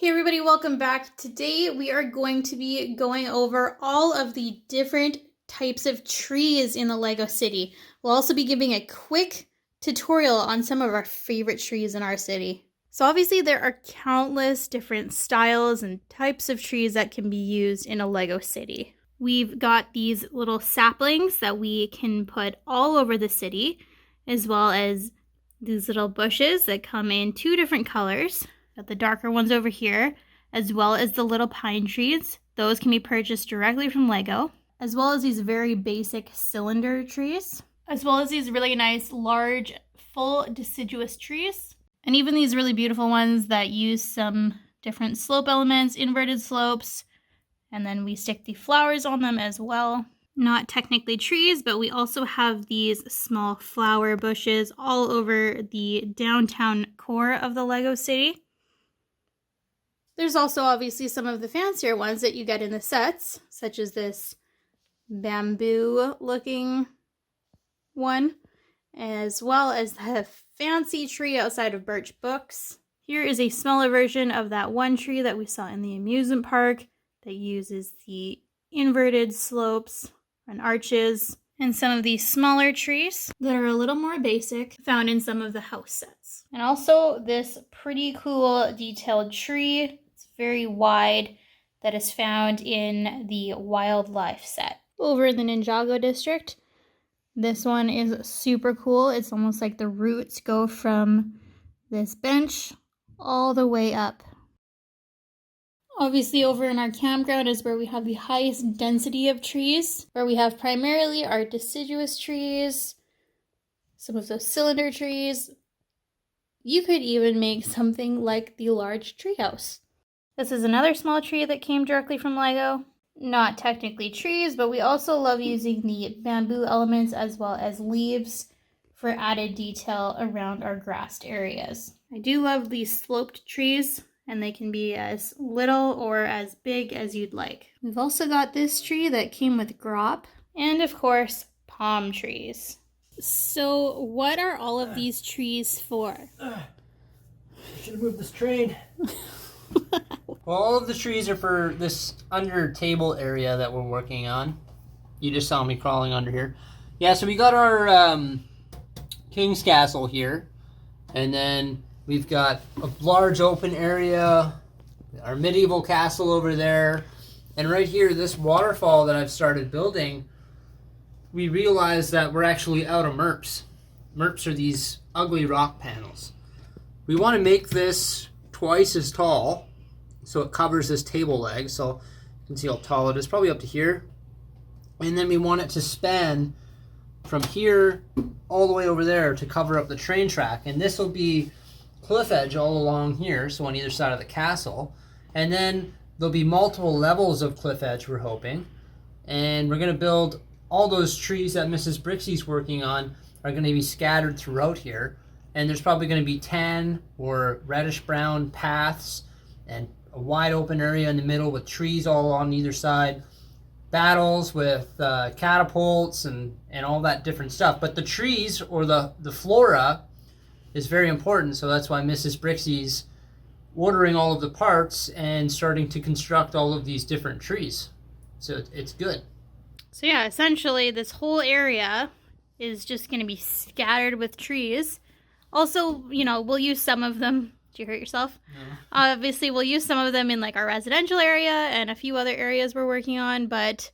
Hey everybody, welcome back. Today we are going to be going over all of the different types of trees in the Lego city. We'll also be giving a quick tutorial on some of our favorite trees in our city. So obviously there are countless different styles and types of trees that can be used in a Lego city. We've got these little saplings that we can put all over the city, as well as these little bushes that come in two different colors. Got the darker ones over here, as well as the little pine trees. Those can be purchased directly from Lego, as well as these very basic cylinder trees, as well as these really nice, large, full deciduous trees, and even these really beautiful ones that use some different slope elements, inverted slopes, and then we stick the flowers on them as well. Not technically trees, but we also have these small flower bushes all over the downtown core of the Lego city. There's also obviously some of the fancier ones that you get in the sets, such as this bamboo looking one, as well as the fancy tree outside of Birch Books. Here is a smaller version of that one tree that we saw in the amusement park that uses the inverted slopes and arches, and some of these smaller trees that are a little more basic, found in some of the house sets. And also this pretty cool detailed tree. Very wide, that is found in the wildlife set. Over in the Ninjago district, this one is super cool. It's almost like the roots go from this bench all the way up. Obviously over in our campground is where we have the highest density of trees, where we have primarily our deciduous trees, some of those cylinder trees. You could even make something like the large treehouse. This is another small tree that came directly from Lego. Not technically trees, but we also love using the bamboo elements as well as leaves for added detail around our grassed areas. I do love these sloped trees, and they can be as little or as big as you'd like. We've also got this tree that came with grop, and of course, palm trees. So what are all of these trees for? Should have moved this train. Well, all of the trees are for this under table area that we're working on. You just saw me crawling under here. Yeah, so we got our King's Castle here. And then we've got a large open area, our medieval castle over there. And right here, this waterfall that I've started building, we realized that we're actually out of merps. Merps are these ugly rock panels. We want to make this twice as tall, so it covers this table leg, so you can see how tall it is, probably up to here. And then we want it to span from here all the way over there to cover up the train track. And this will be cliff edge all along here, so on either side of the castle. And then there'll be multiple levels of cliff edge, we're hoping. And we're going to build all those trees that Mrs. Brixie's working on are going to be scattered throughout here. And there's probably going to be tan or reddish brown paths and a wide open area in the middle with trees all on either side, battles with catapults and all that different stuff. But the trees, or the flora, is very important, so that's why Mrs. Brixie's ordering all of the parts and starting to construct all of these different trees. So it's good. So yeah, essentially this whole area is just going to be scattered with trees. Also, we'll use some of them. Did you hurt yourself? No. Obviously, we'll use some of them in like our residential area and a few other areas we're working on, but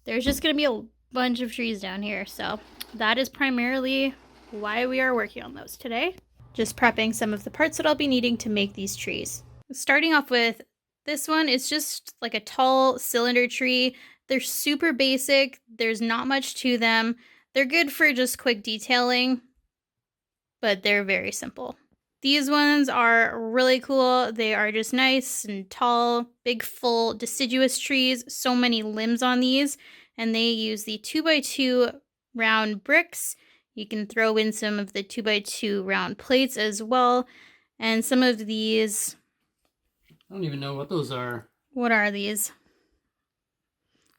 there's just going to be a bunch of trees down here. So that is primarily why we are working on those today. Just prepping some of the parts that I'll be needing to make these trees. Starting off with this one, it's just like a tall cylinder tree. They're super basic. There's not much to them. They're good for just quick detailing, but they're very simple. These ones are really cool. They are just nice and tall, big, full, deciduous trees. So many limbs on these. And they use the 2x2 round bricks. You can throw in some of the 2x2 round plates as well. And some of these... I don't even know what those are. What are these?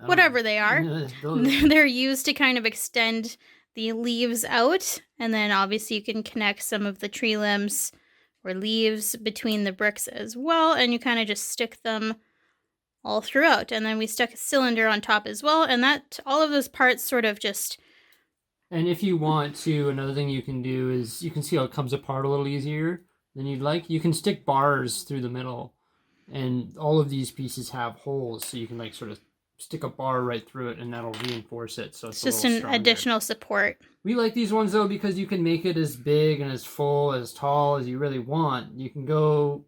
Whatever they are. They're used to kind of extend the leaves out, and then obviously you can connect some of the tree limbs or leaves between the bricks as well, and you kind of just stick them all throughout. And then we stuck a cylinder on top as well, and that all of those parts sort of just... And if you want to, another thing you can do is you can see how it comes apart a little easier than you'd like. You can stick bars through the middle, and all of these pieces have holes, so you can like sort of stick a bar right through it, and that'll reinforce it. So it's just a little an stronger. additional support. We like these ones though because you can make it as big and as full, as tall as you really want. You can do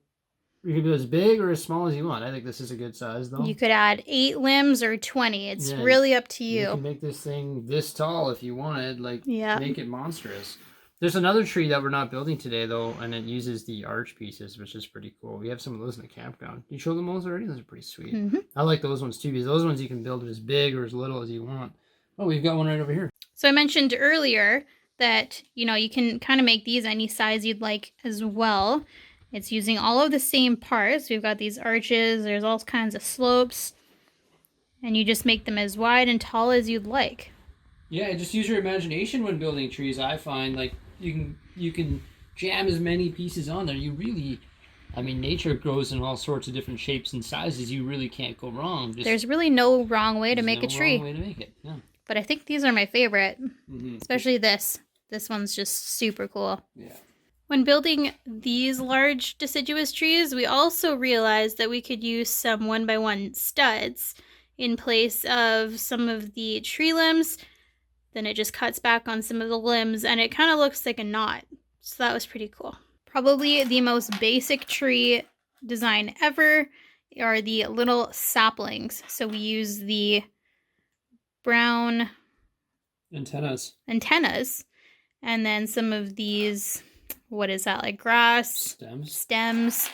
as big or as small as you want. I think this is a good size though. You could add 8 limbs or 20. It's really up to you. You can make this thing this tall if you wanted, like make it monstrous. There's another tree that we're not building today though, and it uses the arch pieces, which is pretty cool. We have some of those in the campground. You show them those already? Those are pretty sweet. I like those ones too, because those ones you can build as big or as little as you want. Oh, we've got one right over here. So I mentioned earlier that, you can kind of make these any size you'd like as well. It's using all of the same parts. We've got these arches, there's all kinds of slopes, and you just make them as wide and tall as you'd like. Yeah, just use your imagination when building trees. I find like you can jam as many pieces on there. Nature grows in all sorts of different shapes and sizes. You really can't go wrong. There's really no wrong way to make a tree. Wrong way to make it. Yeah. But I think these are my favorite, especially this. This one's just super cool. Yeah. When building these large deciduous trees, we also realized that we could use some 1x1 studs in place of some of the tree limbs. Then it just cuts back on some of the limbs and it kind of looks like a knot. So that was pretty cool. Probably the most basic tree design ever are the little saplings. So we use the brown antennas and then some of these, what is that, like grass stems,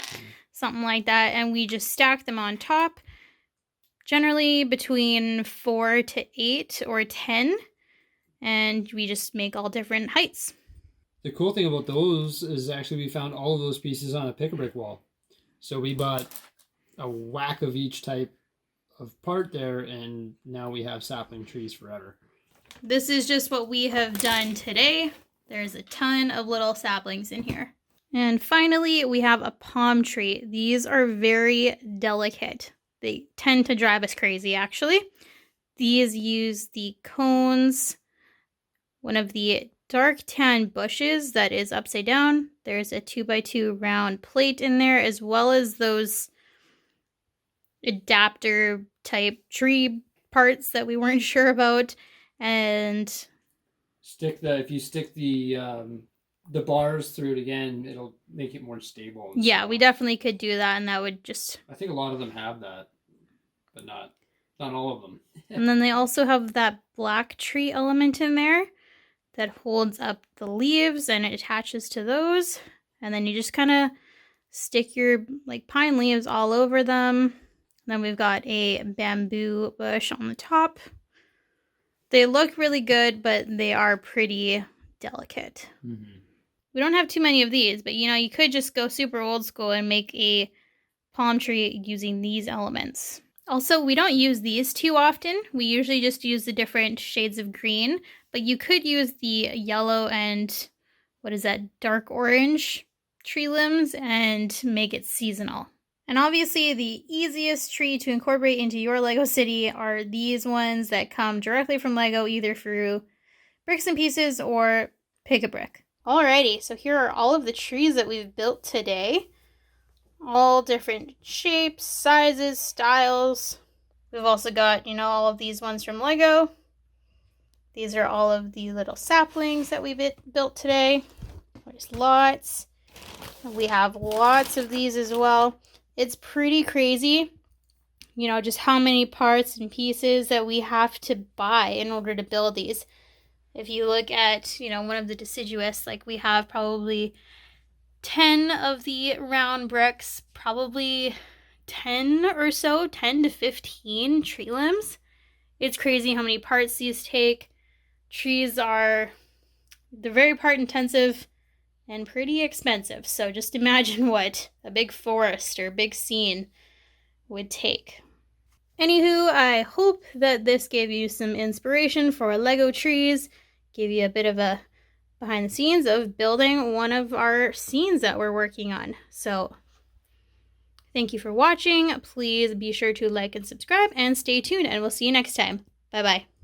something like that, and we just stack them on top, generally between 4 to 8 or 10, and we just make all different heights. The cool thing about those is actually we found all of those pieces on a pick-a-brick wall. So we bought a whack of each type of part there, and now we have sapling trees forever. This is just what we have done today. There's a ton of little saplings in here. And finally, we have a palm tree. These are very delicate. They tend to drive us crazy, actually. These use the cones, one of the dark tan bushes that is upside down. There's a 2x2 round plate in there, as well as those adapter type tree parts that we weren't sure about. And if you stick the bars through it again, it'll make it more stable. Yeah, we definitely could do that, and that would just... I think a lot of them have that, but not all of them. And then they also have that black tree element in there that holds up the leaves, and it attaches to those. And then you just kind of stick your pine leaves all over them. Then we've got a bamboo bush on the top. They look really good, but they are pretty delicate. We don't have too many of these, but you could just go super old school and make a palm tree using these elements. Also, we don't use these too often. We usually just use the different shades of green, but you could use the yellow and, dark orange tree limbs and make it seasonal. And obviously the easiest tree to incorporate into your Lego city are these ones that come directly from Lego, either through Bricks and Pieces or Pick-a-Brick. Alrighty, so here are all of the trees that we've built today. All different shapes, sizes, styles. We've also got, all of these ones from Lego. These are all of the little saplings that we built today. There's lots. We have lots of these as well. It's pretty crazy, just how many parts and pieces that we have to buy in order to build these. If you look at, one of the deciduous, we have probably 10 of the round bricks, probably 10 or so, 10 to 15 tree limbs. It's crazy how many parts these take. They're very part intensive and pretty expensive. So just imagine what a big forest or a big scene would take. Anywho, I hope that this gave you some inspiration for Lego trees, gave you a bit of a behind the scenes of building one of our scenes that we're working on. So thank you for watching. Please be sure to like and subscribe and stay tuned, and we'll see you next time. Bye-bye.